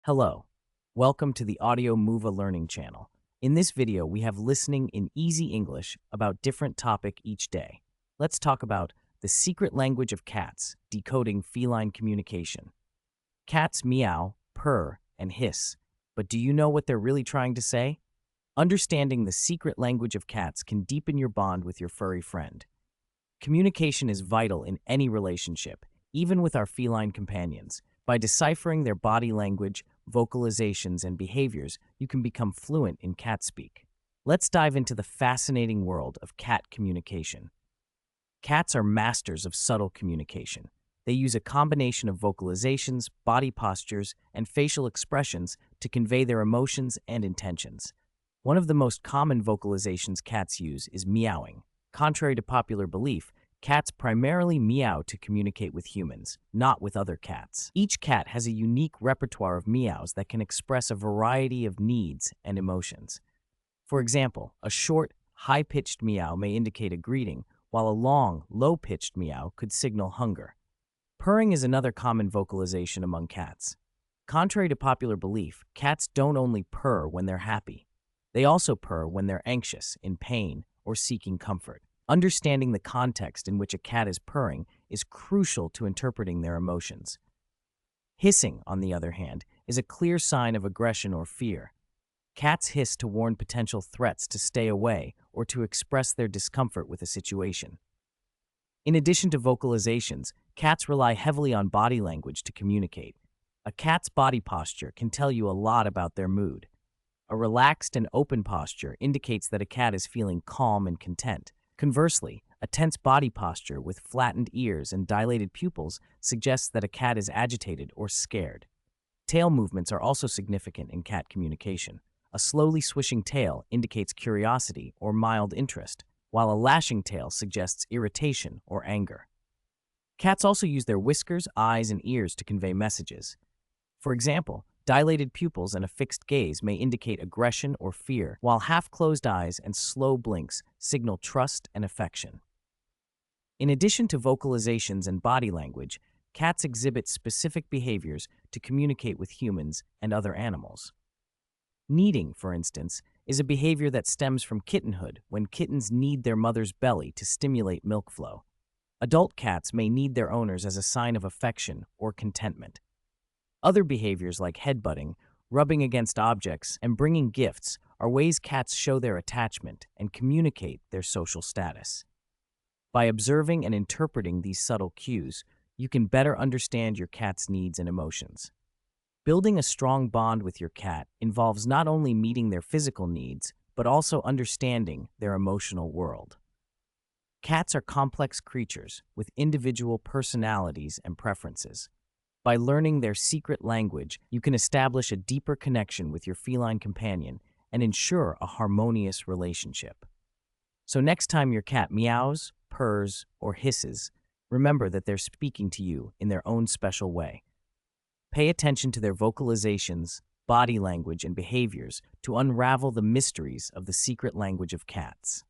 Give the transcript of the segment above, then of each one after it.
Hello, welcome to the Audio Mova Learning channel. In this video, we have listening in easy English about different topic each day. Let's talk about the secret language of cats, decoding feline communication. Cats meow, purr, and hiss, but do you know what they're really trying to say? Understanding the secret language of cats can deepen your bond with your furry friend. Communication is vital in any relationship, even with our feline companions. By deciphering their body language, vocalizations, and behaviors, you can become fluent in cat speak. Let's dive into the fascinating world of cat communication. Cats are masters of subtle communication. They use a combination of vocalizations, body postures, and facial expressions to convey their emotions and intentions. One of the most common vocalizations cats use is meowing. Contrary to popular belief, cats primarily meow to communicate with humans, not with other cats. Each cat has a unique repertoire of meows that can express a variety of needs and emotions. For example, a short, high-pitched meow may indicate a greeting, while a long, low-pitched meow could signal hunger. Purring is another common vocalization among cats. Contrary to popular belief, cats don't only purr when they're happy. They also purr when they're anxious, in pain, or seeking comfort. Understanding the context in which a cat is purring is crucial to interpreting their emotions. Hissing, on the other hand, is a clear sign of aggression or fear. Cats hiss to warn potential threats to stay away or to express their discomfort with a situation. In addition to vocalizations, cats rely heavily on body language to communicate. A cat's body posture can tell you a lot about their mood. A relaxed and open posture indicates that a cat is feeling calm and content. Conversely, a tense body posture with flattened ears and dilated pupils suggests that a cat is agitated or scared. Tail movements are also significant in cat communication. A slowly swishing tail indicates curiosity or mild interest, while a lashing tail suggests irritation or anger. Cats also use their whiskers, eyes, and ears to convey messages. For example, dilated pupils and a fixed gaze may indicate aggression or fear, while half-closed eyes and slow blinks signal trust and affection. In addition to vocalizations and body language, cats exhibit specific behaviors to communicate with humans and other animals. Kneading, for instance, is a behavior that stems from kittenhood when kittens knead their mother's belly to stimulate milk flow. Adult cats may knead their owners as a sign of affection or contentment. Other behaviors like headbutting, rubbing against objects, and bringing gifts are ways cats show their attachment and communicate their social status. By observing and interpreting these subtle cues, you can better understand your cat's needs and emotions. Building a strong bond with your cat involves not only meeting their physical needs, but also understanding their emotional world. Cats are complex creatures with individual personalities and preferences. By learning their secret language, you can establish a deeper connection with your feline companion and ensure a harmonious relationship. So next time your cat meows, purrs, or hisses, remember that they're speaking to you in their own special way. Pay attention to their vocalizations, body language, and behaviors to unravel the mysteries of the secret language of cats.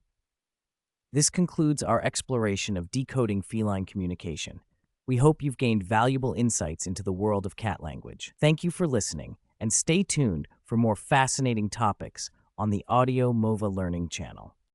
This concludes our exploration of decoding feline communication. We hope you've gained valuable insights into the world of cat language. Thank you for listening, and stay tuned for more fascinating topics on the Audio Mova Learning channel.